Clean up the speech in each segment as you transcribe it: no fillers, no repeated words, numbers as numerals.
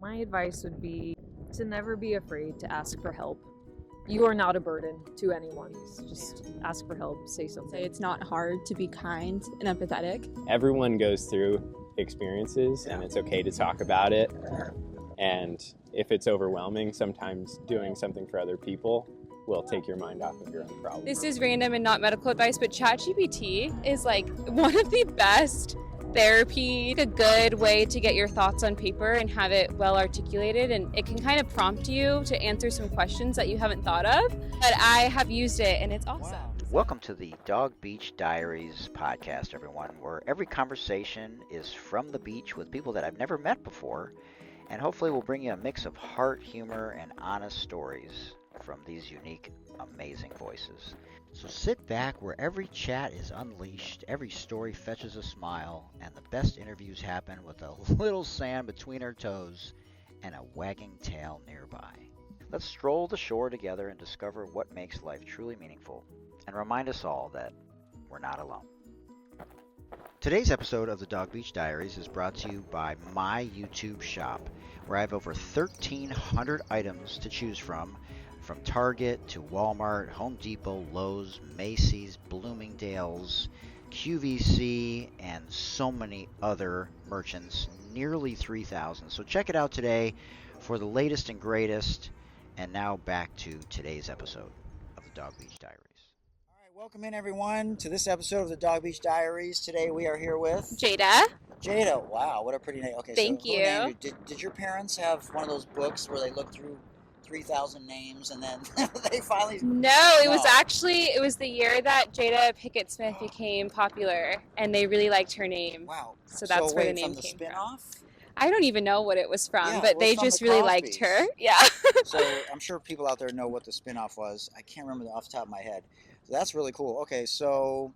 My advice would be to never be afraid to ask for help. You are not a burden to anyone. Just ask for help, say something. It's not hard to be kind and empathetic. Everyone goes through experiences and it's okay to talk about it. And if it's overwhelming, sometimes doing something for other people will take your mind off of your own problem. This is random and not medical advice, but ChatGPT is like one of the best therapy, a good way to get your thoughts on paper and have it well articulated, and it can kind of prompt you to answer some questions that you haven't thought of. But I have used it and it's awesome. Wow. Welcome to the Dog Beach Diaries podcast, everyone, where every conversation is from the beach with people that I've never met before, and hopefully we'll bring you a mix of heart, humor, and honest stories from these unique, amazing voices. So sit back where every chat is unleashed, every story fetches a smile, and the best interviews happen with a little sand between our toes and a wagging tail nearby. Let's stroll the shore together and discover what makes life truly meaningful, and remind us all that we're not alone. Today's episode of the Dog Beach Diaries is brought to you by my YouTube shop, where I have over 1,300 items to choose from Target to Walmart, Home Depot, Lowe's, Macy's, Bloomingdale's, QVC, and so many other merchants, nearly 3,000. So check it out today for the latest and greatest. And now back to today's episode of the Dog Beach Diaries. All right, welcome in everyone to this episode of the Dog Beach Diaries. Today we are here with Jada. Jada, wow, what a pretty name. Okay, Thank so you. Did your parents have one of those books where they look through 3,000 names and then they finally... No, it was the year that Jada Pinkett Smith became popular, and they really liked her name. Wow. So that's where the name from the came spin-off? from. I don't even know what it was from, Yeah, but it they was from just the really liked Crosbys. her. Yeah. So I'm sure people out there know what the spin-off was. I can't remember off the top of my head. So that's really cool. Okay, so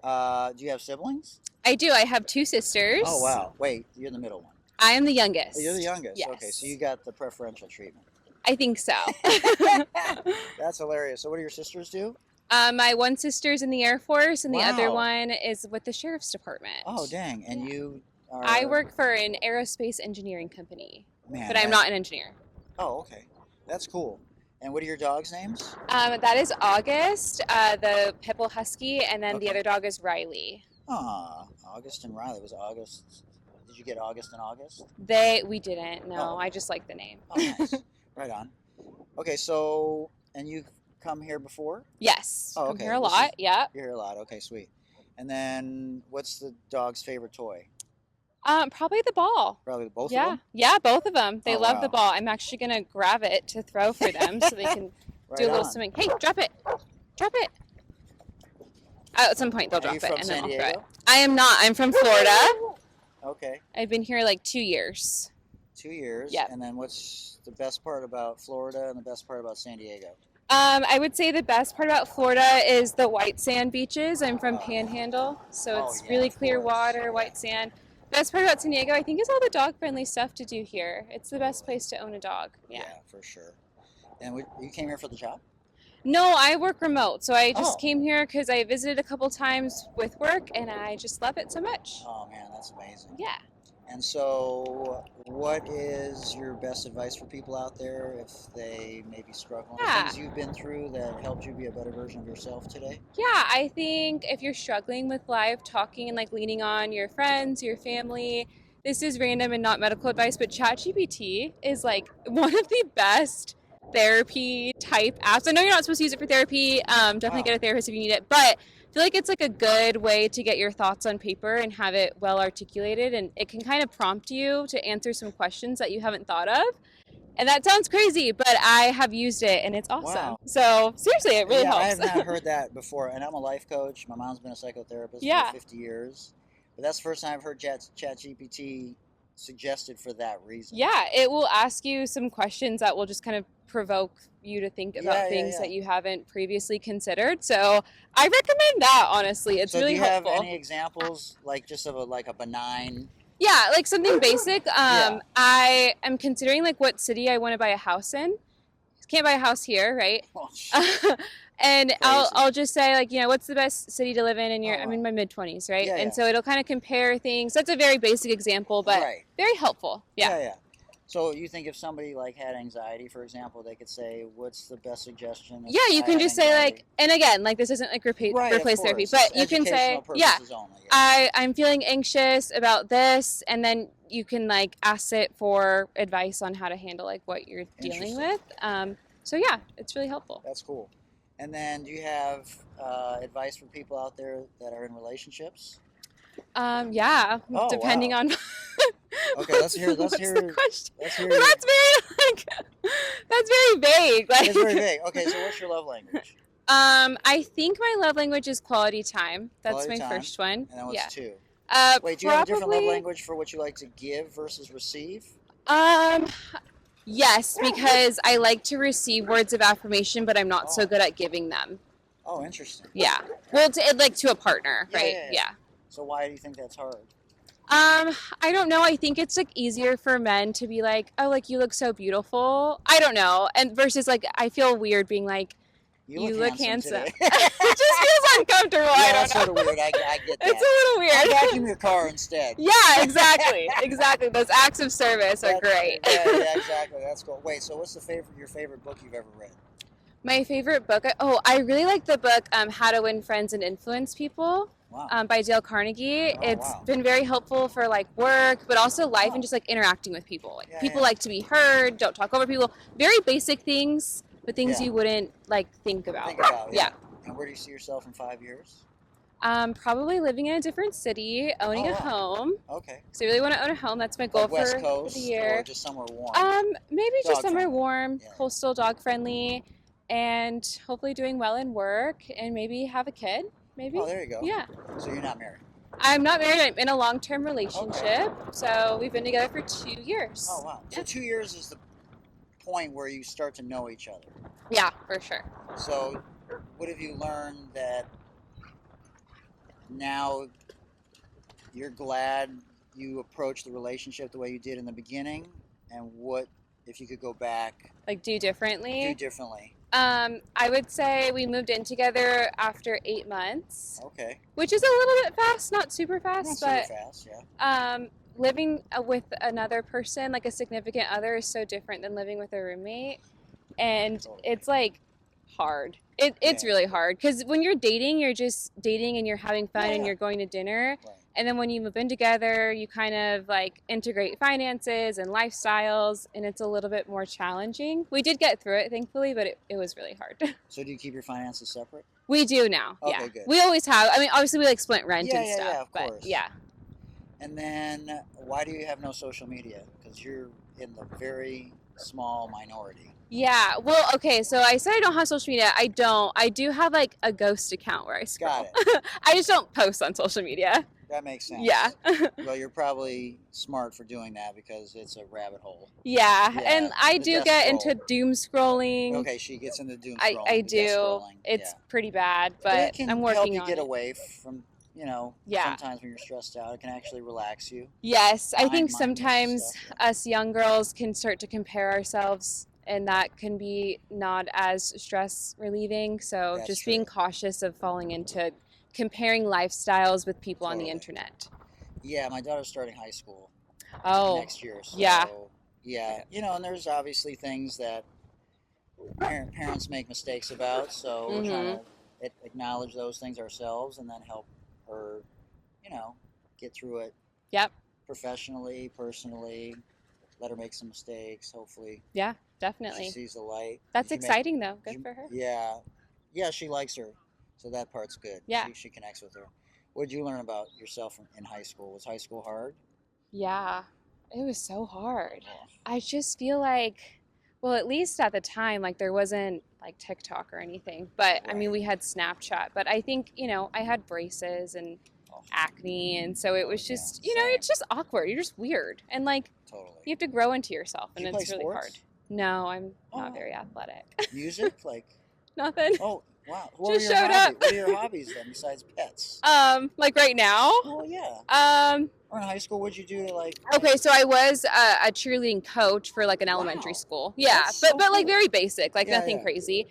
do you have siblings? I do. I have two sisters. Oh, wow. Wait, you're the middle one. I am the youngest. Oh, you're the youngest. Yes. Okay, so you got the preferential treatment. I think so. That's hilarious. So what do your sisters do? My one sister's in the Air Force, and the other Wow. one is with the Sheriff's Department. Oh, dang. And you are... I work for an aerospace engineering company, Man, but I'm not an engineer. Oh, okay. That's cool. And what are your dogs' names? That is August, the Pitbull Husky, and then the Okay. other dog is Riley. Aw, August and Riley. Was August... Did you get August and August? We didn't, no. Oh. I just like the name. Oh, nice. Right on. Okay, so... And you've come here before? Yes. Oh, Come okay. here a This lot, yeah. You're here a lot. Okay, sweet. And then what's the dog's favorite toy? Probably the ball. Probably both of Yeah, them? yeah, both of them. They Oh, love wow. the ball. I'm actually going to grab it to throw for them so they can do a little on. swimming. Hey, drop it. Drop it. At some point, they'll Are drop you it, from and San then I'll throw it. Diego? I am not. I'm from Florida. Okay, I've been here like 2 years. 2 years. Yep. And then what's the best part about Florida and the best part about San Diego? I would say the best part about Florida is the white sand beaches. I'm from Panhandle, so Oh, it's yeah, really of clear course. water, white sand. Best part about San Diego, I think, is all the dog-friendly stuff to do here. It's the best place to own a dog. Yeah. For sure. And you came here for the job? No, I work remote, so I just Oh. came here because I visited a couple times with work, and I just love it so much. Oh, man, that's amazing. Yeah. And so what is your best advice for people out there if they may be struggling? Yeah. Things you've been through that helped you be a better version of yourself today? Yeah, I think if you're struggling with life, talking and like leaning on your friends, your family, this is random and not medical advice, but ChatGPT is like one of the best therapy type apps. I know you're not supposed to use it for therapy. Definitely Wow. get a therapist if you need it, but I feel like it's like a good way to get your thoughts on paper and have it well articulated, and it can kind of prompt you to answer some questions that you haven't thought of. And that sounds crazy, but I have used it and it's awesome. Wow. So seriously, it really I helps. have not heard that before. And I'm a life coach. My mom's been a psychotherapist Yeah. for 50 years. But that's the first time I've heard ChatGPT suggested for that reason. Yeah, it will ask you some questions that will just kind of provoke you to think about Yeah, things yeah. that you haven't previously considered. So I recommend that, honestly. It's So really do you helpful. have any examples, like just of a benign... Yeah, like something basic. Yeah. I am considering like what city I want to buy a house in. Can't buy a house here, right? Oh, shit. And Crazy. I'll just say, like, what's the best city to live in? And Oh, I'm in my mid-20s, right? Yeah, and yeah. so it'll kind of compare things. That's a very basic example, but Right. very helpful. Yeah. Yeah. So you think if somebody like had anxiety, for example, they could say, "What's the best suggestion?" if Yeah, you I can have just say anxiety?" like, and again, like this isn't like Right, of replace therapy, course. but It's you can say, educational yeah, purposes only. Yeah. I'm feeling anxious about this, and then you can like ask it for advice on how to handle like what you're dealing Interesting. with. So yeah, it's really helpful. That's cool. And then, do you have advice for people out there that are in relationships? Yeah, Oh, depending wow. on. Okay, let's hear. What's the question? Let's hear. Well, that's very like that's very vague. Like It's very vague. Okay, so what's your love language? I think my love language is quality time. That's Quality my time. first one. And then what's Yeah. two? Wait, do you have a different love Probably. language for what you like to give versus receive? Yes, because I like to receive words of affirmation, but I'm not so Oh. good at giving them. Oh, interesting. Yeah. Well, to a partner, Yeah, right? yeah, yeah. Yeah. So why do you think that's hard? I don't know. I think it's like easier for men to be like, "Oh, like you look so beautiful." I don't know. And versus like I feel weird being like, "You look handsome." today. It just feels uncomfortable. Yeah, I that's don't sort know. of weird. I get that. It's a little I'll weird. vacuum your car instead. Yeah, exactly. Exactly. Those acts of service are great. Yeah, exactly. That's cool. Wait, so what's your favorite book you've ever read? My favorite book. I really like the book How to Win Friends and Influence People. Wow. By Dale Carnegie. Oh, It's wow. been very helpful for like work, but also life Oh. and just like interacting with people. Like Yeah, people yeah. like to be heard, don't talk over people. Very basic things, but things Yeah. you wouldn't like think about. Think about, Yeah. And where do you see yourself in 5 years? Probably living in a different city, owning a wow. home. Okay. So I really want to own a home. That's my goal Like West for Coast the year. or just somewhere warm? Maybe just Dog somewhere friendly. warm, Yeah. coastal, dog friendly, and hopefully doing well in work and maybe have a kid. Maybe. Oh, there you go. Yeah. So you're not married? I'm not married. I'm in a long-term relationship. So we've been together for 2 years. Oh, wow. So 2 years is the point where you start to know each other. Yeah, for sure. So what have you learned that now you're glad you approached the relationship the way you did in the beginning? And what, if you could go back, Like do differently? do differently? I would say we moved in together after 8 months, Okay. which is a little bit fast, not super Not fast, super but fast, yeah. living with another person, like a significant other, is so different than living with a roommate, and Totally. it's like hard. It's Yeah. really hard because when you're dating, you're just dating and you're having fun Yeah, and yeah. you're going to dinner. Right. And then when you move in together, you kind of like integrate finances and lifestyles, and it's a little bit more challenging. We did get through it, thankfully, but it was really hard. So do you keep your finances separate? We do now. Okay, Yeah. good. We always have. I mean, obviously we like split rent Yeah, and yeah, stuff. yeah, of but course. yeah. And then why do you have no social media? Because you're in the very small minority. Yeah. Well, okay. So I said I don't have social media. I don't. I do have like a ghost account where I scroll. Got it. I just don't post on social media. That makes sense. Yeah. Well, you're probably smart for doing that because it's a rabbit hole. Yeah. Yeah, And I the do death get scroll. into doom scrolling. Okay, she gets into doom I scrolling. the do. death scrolling. It's Yeah. pretty bad, But but it can I'm help working you on get it. away from, Yeah. sometimes when you're stressed out, it can actually relax you. Yes, I think Mindless sometimes stuff, us young girls can start to compare ourselves, and that can be not as stress relieving. So That's just true. being cautious of falling into comparing lifestyles with people on the Totally. internet. Yeah, my daughter's starting high school Oh, next year. So, yeah. Yeah, and there's obviously things that parents make mistakes about. So we're trying to acknowledge those things ourselves and then help her, get through it. Yep. Professionally, personally, let her make some mistakes. Hopefully, Yeah, she definitely. sees the light. That's Did you make- exciting though. did Good you- for her. Yeah, she likes her, so that part's good. Yeah. She connects with her. What did you learn about yourself in high school? Was high school hard? Yeah, it was so hard. Oh, I just feel like, well, at least at the time, like there wasn't like TikTok or anything. But I mean, Right. we had Snapchat. But I think, I had braces and oh, acne. And so it was yeah, just, same. it's just awkward. You're just weird. And like, totally. you have to grow into yourself. Do And you play it's really sports? hard. No, I'm Oh. not very athletic. Music, like Nothing. oh wow. Just showed up. What are your hobbies then besides pets? Like right now. Oh yeah. Um, Or in high school, what'd you do to like? Okay, so I was a cheerleading coach for like an elementary Wow. I Yeah, That's but so but like cool. very basic, like Yeah, nothing yeah. crazy.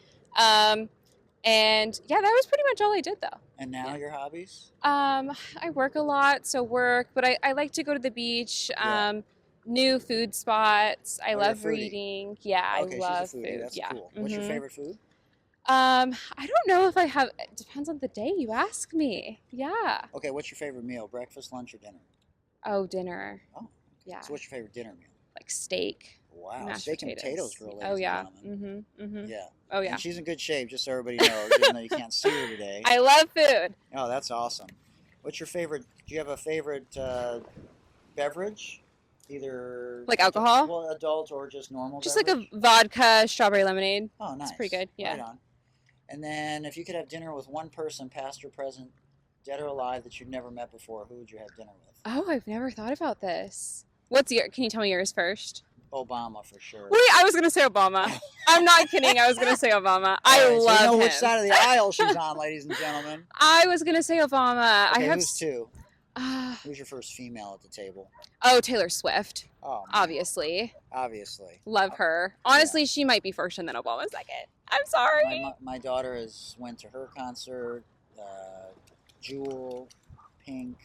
And yeah, that was pretty much all I did though. And now your hobbies? I work a lot, so work, but I like to go to the beach. Yeah. new food spots. I Oh, you're a love foodie. reading. Yeah, I Okay, love she's a foodie. food. That's Yeah. cool. What's your Mhm. favorite food? I don't know if I have. It depends on the day you ask me. Yeah. Okay, what's your favorite meal? Breakfast, lunch, or dinner? Oh, dinner. Oh, Yeah. so what's your favorite dinner meal? Like steak, Wow, mashed steak and potatoes potatoes. for a ladies Oh and yeah. gentlemen. Yeah. Yeah. Oh yeah. And she's in good shape, just so everybody knows, even though you can't see her today. I love food. Oh, that's awesome. What's your favorite? Do you have a favorite beverage? Either Like alcohol? well, adult or just normal Just beverage? like a vodka strawberry lemonade. Oh, nice. It's pretty good. Yeah. Right on. And then, if you could have dinner with one person, past or present, dead or alive, that you'd never met before, who would you have dinner with? Oh, I've never thought about this. Can you tell me yours first? Obama for sure. Wait, I was gonna say Obama. I'm not kidding. I was gonna say Obama. I All right, love so you know him. which side of the aisle she's on, ladies and gentlemen. I was gonna say Obama. Okay, I have. who's two? Who's your first female at the table? Oh, Taylor Swift. Oh, man. Obviously. Love her. Honestly, she might be first and then Obama second. I'm sorry. My daughter went to her concert. Jewel, Pink.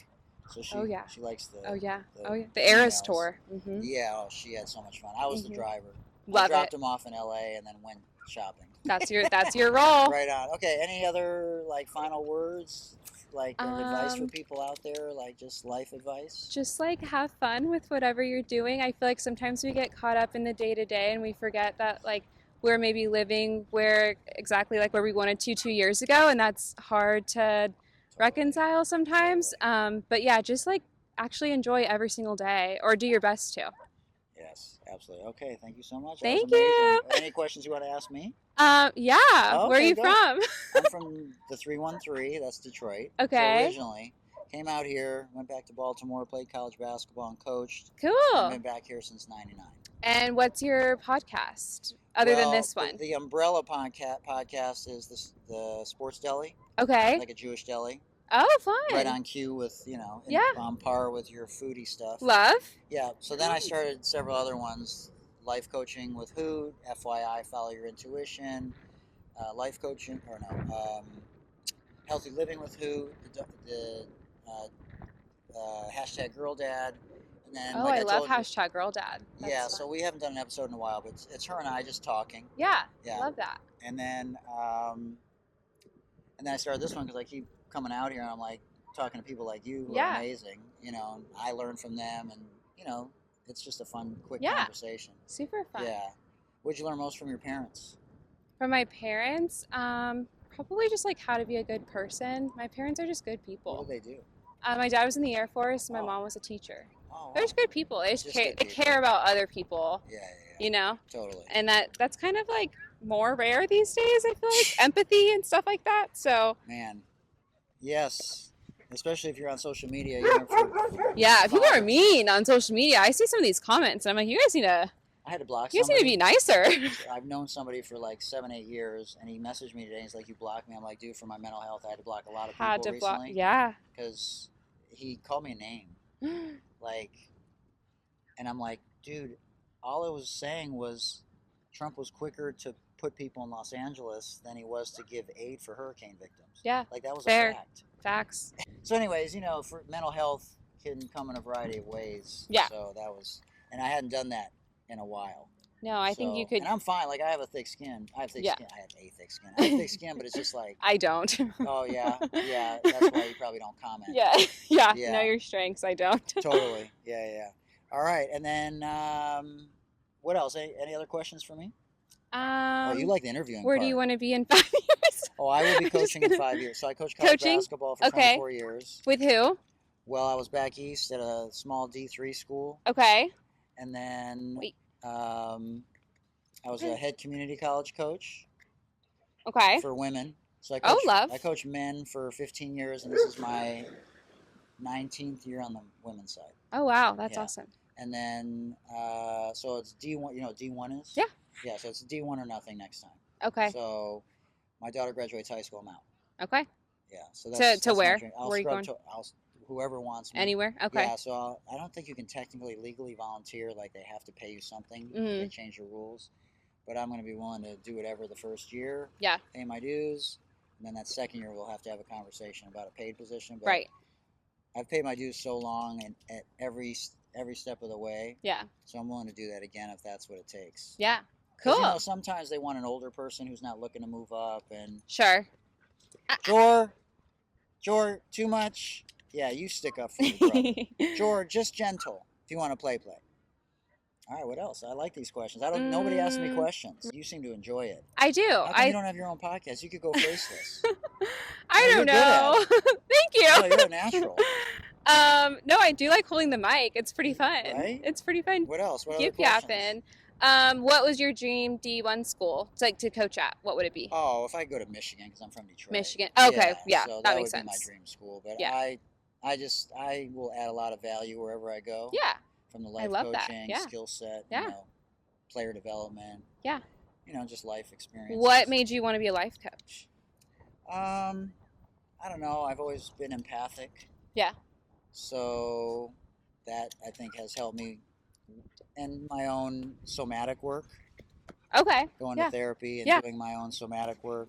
So she she likes the The Eras females. tour. Mm-hmm. Yeah, oh, she had so much fun. I was the driver. I Love dropped it. him off in LA and then went shopping. That's your role. Right on. Okay, any other like final words, like advice for people out there, like just life advice? Just like have fun with whatever you're doing. I feel like sometimes we get caught up in the day to day and we forget that like we're maybe living where we wanted to 2 years ago, and that's hard to reconcile sometimes. But yeah, just like actually enjoy every single day, or do your best to. Yes, absolutely. Okay, thank you so much. Thank that was you. amazing. Any questions you want to ask me? Yeah. Oh, Where are okay, you go from? I'm from the 313. That's Detroit. Okay. So originally, came out here, went back to Baltimore, played college basketball, and coached. Cool. I've been back here since '99. And what's your podcast other than this one? The umbrella podcast is the Sports Deli, Okay. like a Jewish deli. Oh, fun. Right on cue with, on par with your foodie stuff. Love. Yeah, so then I started several other ones. Life coaching with Hoot, FYI, follow your intuition, life coaching, healthy living with Hoot, the hashtag girl dad. And then, I love hashtag girl dad. That's so we haven't done an episode in a while, but it's her and I just talking. Yeah, Yeah. love that. And then I started this one because I keep coming out here and I'm like talking to people like you who are amazing, and I learn from them, and it's just a fun, quick conversation. Super fun. Yeah. What'd you learn most from your parents? From my parents, probably just like how to be a good person. My parents are just good people. What do they do? My dad was in the Air Force. My Oh. mom was a teacher. Oh, They're just good people. They Just good they people. care about other people. Yeah. Totally. And that's kind of like more rare these days. I feel like empathy and stuff like that. So Man. Yes. Especially if you're on social media. yeah, people are mean on social media. I see some of these comments and I'm like, you guys need to I had to block You guys need to be nicer. I've known somebody for like 7-8 years, and he messaged me today. He's like, "You blocked me." I'm like, "Dude, for my mental health, I had to block a lot of people recently." Yeah. Because he called me a name, and I'm like, "Dude, all I was saying was Trump was quicker to put people in Los Angeles than he was to give aid for hurricane victims." Yeah. Like that was Fair. a fact. Facts. So, anyways, for mental health can come in a variety of ways. Yeah. So that was, and I hadn't done that in a while. No, I think you could. And I'm fine. Like I have a thick skin. I have thick skin. I have a thick skin. I have thick skin, but it's just like. I don't. Oh yeah. That's why you probably don't comment. Yeah. Yeah. Know your strengths. I don't. Totally. Yeah. All right, and then what else? Any other questions for me? You like the interviewing Where part. do you want to be in 5 years? Oh, I will be coaching in 5 years. So I coached college basketball for 24 years. With who? Well, I was back east at a small D3 school. Okay. And then I was a head community college coach. Okay. For women. So I coached men for 15 years, and this is my 19th year on the women's side. Oh, wow. That's awesome. And then, so it's D1, you know what D1 is? Yeah. Yeah, so it's D1 or nothing next time. Okay. So my daughter graduates high school, I'm out. Okay. Yeah, so that's to where? Where are you going? Whoever wants me. Anywhere? Okay. Yeah, so I don't think you can technically legally volunteer, like they have to pay you something. They change the rules. But I'm going to be willing to do whatever the first year. Yeah. Pay my dues. And then that second year, we'll have to have a conversation about a paid position. But right. I've paid my dues so long, and at every every step of the way. Yeah. So I'm willing to do that again if that's what it takes. Yeah. 'Cause, Cool. you know, sometimes they want an older person who's not looking to move up. And Sure. Jor, too much. Yeah, you stick up for your brother. Jor, just gentle. If you want to play. All right, what else? I like these questions. Nobody asked me questions. You seem to enjoy it. I do. How come you don't have your own podcast? You could go faceless. I No, don't you're good at know. Thank you. No, you're a natural. No, I do like holding the mic. It's pretty fun. Right? It's pretty fun. What else? What other Yip questions? yapping. What was your dream D1 school to coach at? What would it be? Oh, if I go to Michigan, because I'm from Detroit. Michigan. Okay, yeah, so that that makes would be my sense. dream school. But Yeah. I will add a lot of value wherever I go. Yeah. From the life love that. coaching, Yeah. skill set, Yeah. you know, player development. Yeah. You know, just life experience. What made you want to be a life coach? I don't know. I've always been empathic. Yeah. So that I think has helped me in my own somatic work. Okay. Going Yeah. to therapy and Yeah. doing my own somatic work.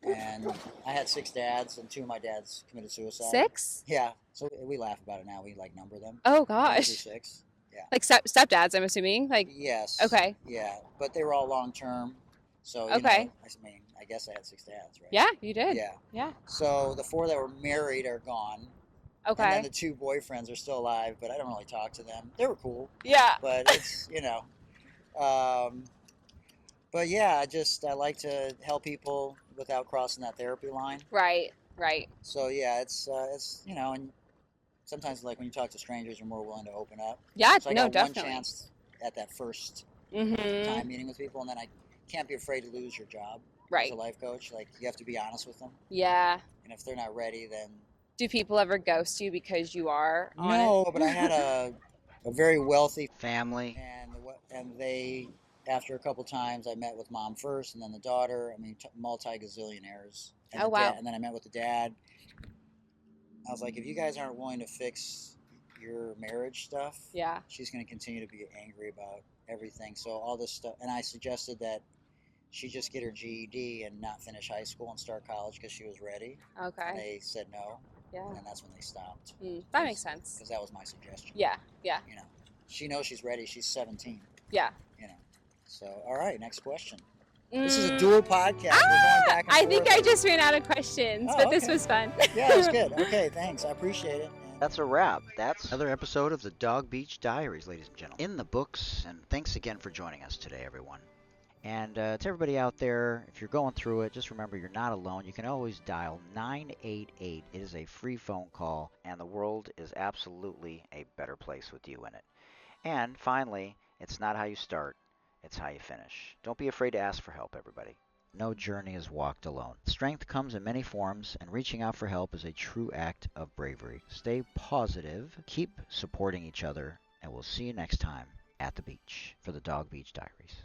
And I had 6 dads, and 2 of my dads committed suicide. 6? Yeah. So we laugh about it now. We like number them. Oh 1 gosh. through 6. Yeah. Like stepdads, I'm assuming. Like. Yes. Okay. Yeah, but they were all long term. So you Okay. know, I guess I had 6 dads, right? Yeah, you did. Yeah. Yeah. So the 4 that were married are gone. And Okay. then the 2 boyfriends are still alive, but I don't really talk to them. They were cool, Yeah. but it's but yeah, I like to help people without crossing that therapy line. Right. Right. So yeah, it's and sometimes like when you talk to strangers, you're more willing to open up. Yeah. So I No, got definitely. one chance at that first Mm-hmm. time meeting with people, and then I can't be afraid to lose your job Right. as a life coach. Like you have to be honest with them, Yeah. and if they're not ready, then Do people ever ghost you because you are honest? no. But I had a very wealthy Family. and they, after a couple times, I met with mom first, and then the daughter. I mean, multi-gazillionaires. And Oh, the wow. and then I met with the dad. I was like, if you guys aren't willing to fix your marriage stuff, Yeah. she's going to continue to be angry about everything. So all this stuff, and I suggested that she just get her GED and not finish high school and start college because she was ready. And Okay. they said no, Yeah. and then that's when they stopped. That makes sense. Because that was my suggestion. Yeah. Yeah. You know, she knows she's ready. She's 17. Yeah. You know. So all right, next question. This is a dual podcast. We're going back and I think forth. I just ran out of questions, Oh, but this okay. was fun. Yeah, it was good. Okay, thanks. I appreciate it. That's a wrap. That's another episode of the Dog Beach Diaries, ladies and gentlemen. In the books, and thanks again for joining us today, everyone. And to everybody out there, if you're going through it, just remember you're not alone. You can always dial 988. It is a free phone call, and the world is absolutely a better place with you in it. And finally, it's not how you start, it's how you finish. Don't be afraid to ask for help, everybody. No journey is walked alone. Strength comes in many forms, and reaching out for help is a true act of bravery. Stay positive, keep supporting each other, and we'll see you next time at the beach for the Dog Beach Diaries.